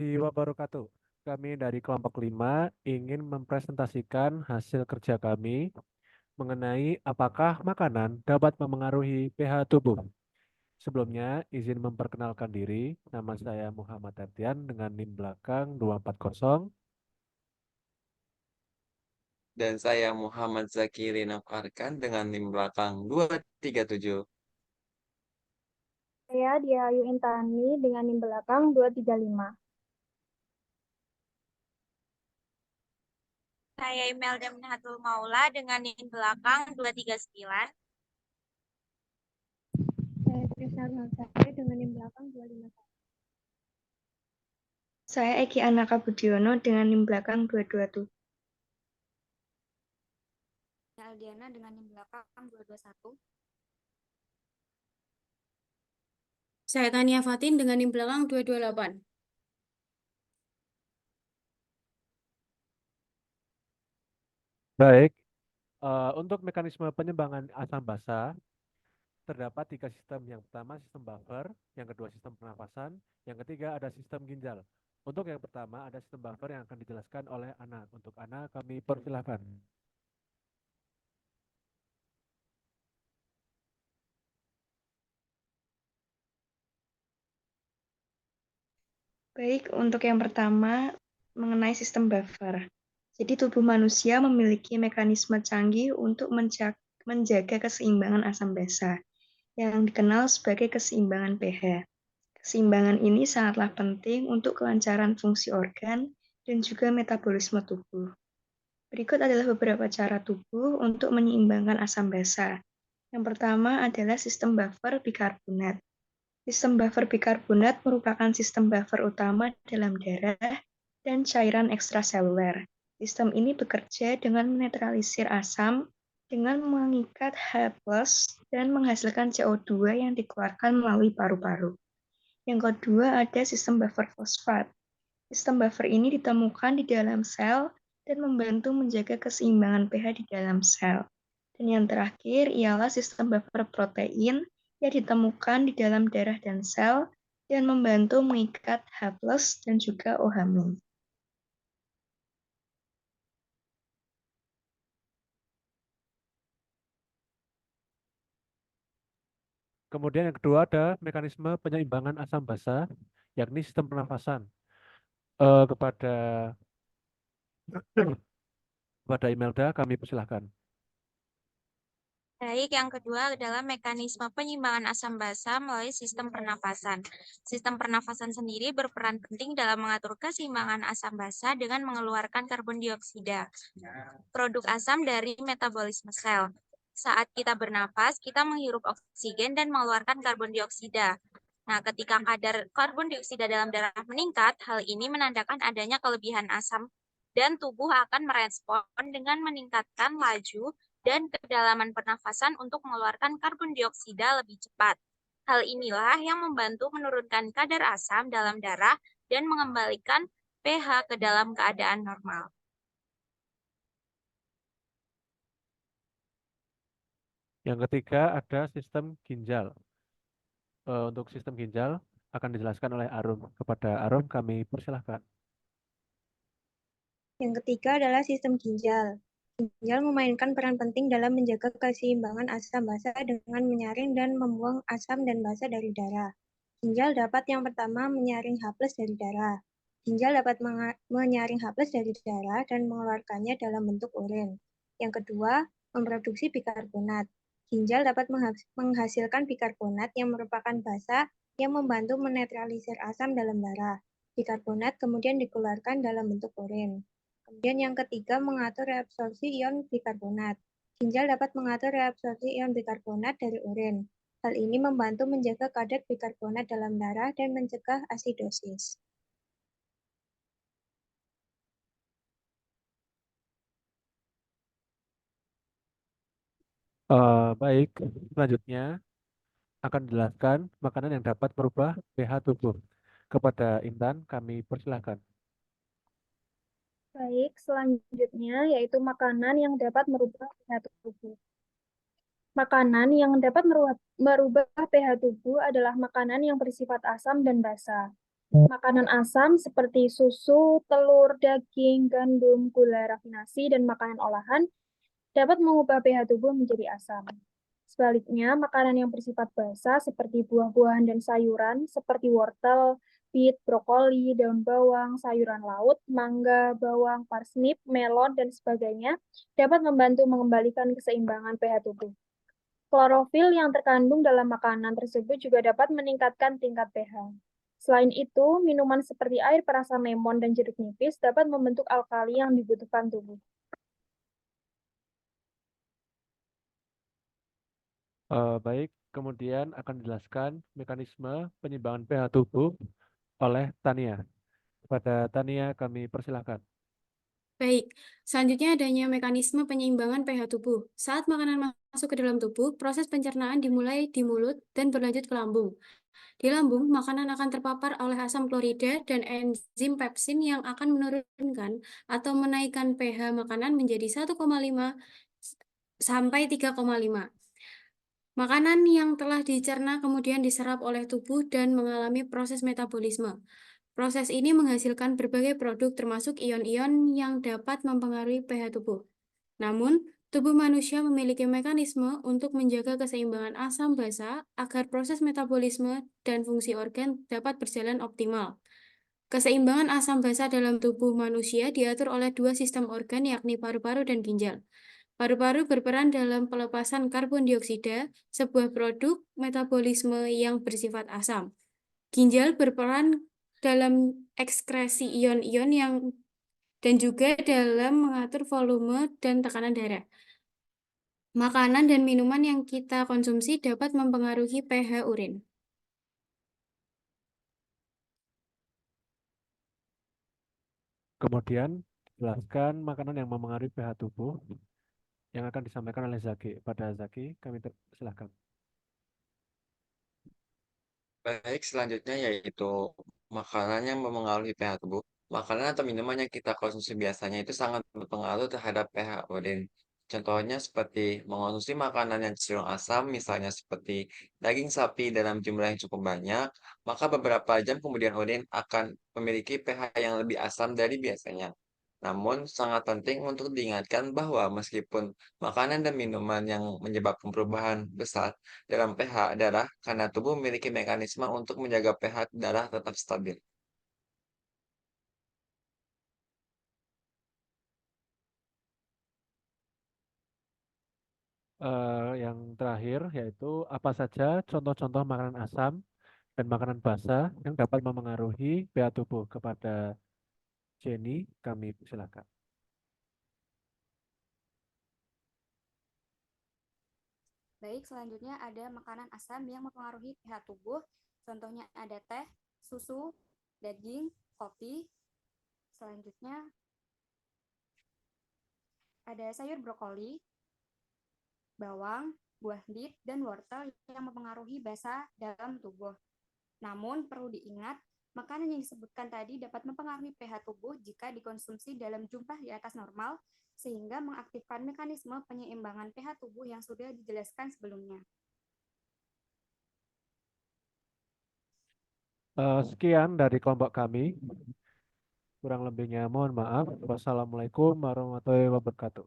Wabarakatuh. Kami dari kelompok 5 ingin mempresentasikan hasil kerja kami mengenai apakah makanan dapat memengaruhi pH tubuh. Sebelumnya, izin memperkenalkan diri. Nama saya Muhammad Artian dengan NIM belakang 240. Dan saya Muhammad Zakiri Nafarkan dengan NIM belakang 237. Saya Diayu Intani dengan NIM belakang 235. Saya Imelda Minhatul Maula dengan NIM belakang 239. Saya Trisna Nursafi dengan NIM belakang 251. Saya Eki Anaka Budiono dengan NIM belakang 227. Saya Aldiana dengan NIM belakang 221. Saya Tania Fatin dengan NIM belakang 228. Baik, untuk mekanisme penyimbangan asam basa, terdapat 3 sistem. Yang pertama sistem buffer, yang kedua sistem pernafasan, yang ketiga ada sistem ginjal. Untuk yang pertama ada sistem buffer yang akan dijelaskan oleh Ana. Untuk Ana kami persilahkan. Baik, untuk yang pertama mengenai sistem buffer. Jadi tubuh manusia memiliki mekanisme canggih untuk menjaga keseimbangan asam basa yang dikenal sebagai keseimbangan pH. Keseimbangan ini sangatlah penting untuk kelancaran fungsi organ dan juga metabolisme tubuh. Berikut adalah beberapa cara tubuh untuk menyeimbangkan asam basa. Yang pertama adalah sistem buffer bikarbonat. Sistem buffer bikarbonat merupakan sistem buffer utama dalam darah dan cairan ekstraseluler. Sistem ini bekerja dengan menetralisir asam dengan mengikat H+ dan menghasilkan CO2 yang dikeluarkan melalui paru-paru. Yang kedua ada sistem buffer fosfat. Sistem buffer ini ditemukan di dalam sel dan membantu menjaga keseimbangan pH di dalam sel. Dan yang terakhir ialah sistem buffer protein yang ditemukan di dalam darah dan sel dan membantu mengikat H+ dan juga OH-. Kemudian yang kedua ada mekanisme penyeimbangan asam basa, yakni sistem pernafasan. Kepada kepada Imelda kami persilahkan. Baik, yang kedua adalah mekanisme penyimbangan asam basa melalui sistem pernafasan. Sistem pernafasan sendiri berperan penting dalam mengatur keseimbangan asam basa dengan mengeluarkan karbon dioksida, produk asam dari metabolisme sel. Saat kita bernapas, kita menghirup oksigen dan mengeluarkan karbon dioksida. Nah, ketika kadar karbon dioksida dalam darah meningkat, hal ini menandakan adanya kelebihan asam dan tubuh akan merespon dengan meningkatkan laju dan kedalaman pernafasan untuk mengeluarkan karbon dioksida lebih cepat. Hal inilah yang membantu menurunkan kadar asam dalam darah dan mengembalikan pH ke dalam keadaan normal. Yang ketiga ada sistem ginjal. Untuk sistem ginjal akan dijelaskan oleh Arum. Kepada Arum kami persilahkan. Yang ketiga adalah sistem ginjal. Ginjal memainkan peran penting dalam menjaga keseimbangan asam basa dengan menyaring dan membuang asam dan basa dari darah. Ginjal dapat yang pertama menyaring H+ dari darah. Ginjal dapat menyaring H+ dari darah dan mengeluarkannya dalam bentuk urin. Yang kedua, memproduksi bikarbonat. Ginjal dapat menghasilkan bikarbonat yang merupakan basa yang membantu menetralisir asam dalam darah. Bikarbonat kemudian dikeluarkan dalam bentuk urin. Kemudian yang ketiga, mengatur reabsorpsi ion bikarbonat. Ginjal dapat mengatur reabsorpsi ion bikarbonat dari urin. Hal ini membantu menjaga kadar bikarbonat dalam darah dan mencegah asidosis. Baik, selanjutnya akan dijelaskan makanan yang dapat merubah pH tubuh. Kepada Intan kami persilahkan. Baik, selanjutnya yaitu makanan yang dapat merubah pH tubuh. Makanan yang dapat merubah pH tubuh adalah makanan yang bersifat asam dan basa. Makanan asam seperti susu, telur, daging, gandum, gula rafinasi, dan makanan olahan dapat mengubah pH tubuh menjadi asam. Sebaliknya, makanan yang bersifat basa seperti buah-buahan dan sayuran seperti wortel, bit, brokoli, daun bawang, sayuran laut, mangga, bawang, parsnip, melon, dan sebagainya dapat membantu mengembalikan keseimbangan pH tubuh. Klorofil yang terkandung dalam makanan tersebut juga dapat meningkatkan tingkat pH. Selain itu, minuman seperti air perasan lemon dan jeruk nipis dapat membentuk alkali yang dibutuhkan tubuh. Baik, kemudian akan dijelaskan mekanisme penyimbangan pH tubuh oleh Tania. Pada Tania kami persilahkan. Baik, selanjutnya adanya mekanisme penyeimbangan pH tubuh. Saat makanan masuk ke dalam tubuh, proses pencernaan dimulai di mulut dan berlanjut ke lambung. Di lambung, makanan akan terpapar oleh asam klorida dan enzim pepsin yang akan menurunkan atau menaikkan pH makanan menjadi 1,5 sampai 3,5. Makanan yang telah dicerna kemudian diserap oleh tubuh dan mengalami proses metabolisme. Proses ini menghasilkan berbagai produk termasuk ion-ion yang dapat mempengaruhi pH tubuh. Namun, tubuh manusia memiliki mekanisme untuk menjaga keseimbangan asam basa agar proses metabolisme dan fungsi organ dapat berjalan optimal. Keseimbangan asam basa dalam tubuh manusia diatur oleh dua sistem organ yakni paru-paru dan ginjal. Paru-paru berperan dalam pelepasan karbon dioksida, sebuah produk metabolisme yang bersifat asam. Ginjal berperan dalam ekskresi ion-ion dan juga dalam mengatur volume dan tekanan darah. Makanan dan minuman yang kita konsumsi dapat mempengaruhi pH urin. Kemudian jelaskan makanan yang mempengaruhi pH tubuh yang akan disampaikan oleh Zaki. Pada Zaki kami persilahkan. Baik, selanjutnya yaitu makanan yang mempengaruhi pH tubuh. Makanan atau minuman yang kita konsumsi biasanya itu sangat berpengaruh terhadap pH urin. Contohnya seperti mengonsumsi makanan yang cenderung asam, misalnya seperti daging sapi dalam jumlah yang cukup banyak, maka beberapa jam kemudian urin akan memiliki pH yang lebih asam dari biasanya. Namun, sangat penting untuk diingatkan bahwa meskipun makanan dan minuman yang menyebabkan perubahan besar dalam pH darah karena tubuh memiliki mekanisme untuk menjaga pH darah tetap stabil. Yang terakhir yaitu apa saja contoh-contoh makanan asam dan makanan basah yang dapat memengaruhi pH tubuh. Kepada Jenny kami persilahkan. Baik, selanjutnya ada makanan asam yang mempengaruhi pH tubuh. Contohnya ada teh, susu, daging, kopi. Selanjutnya ada sayur brokoli, bawang, buah bit, dan wortel yang mempengaruhi basa dalam tubuh. Namun, perlu diingat, makanan yang disebutkan tadi dapat mempengaruhi pH tubuh jika dikonsumsi dalam jumlah di atas normal, sehingga mengaktifkan mekanisme penyeimbangan pH tubuh yang sudah dijelaskan sebelumnya. Sekian dari kelompok kami. Kurang lebihnya mohon maaf. Wassalamualaikum warahmatullahi wabarakatuh.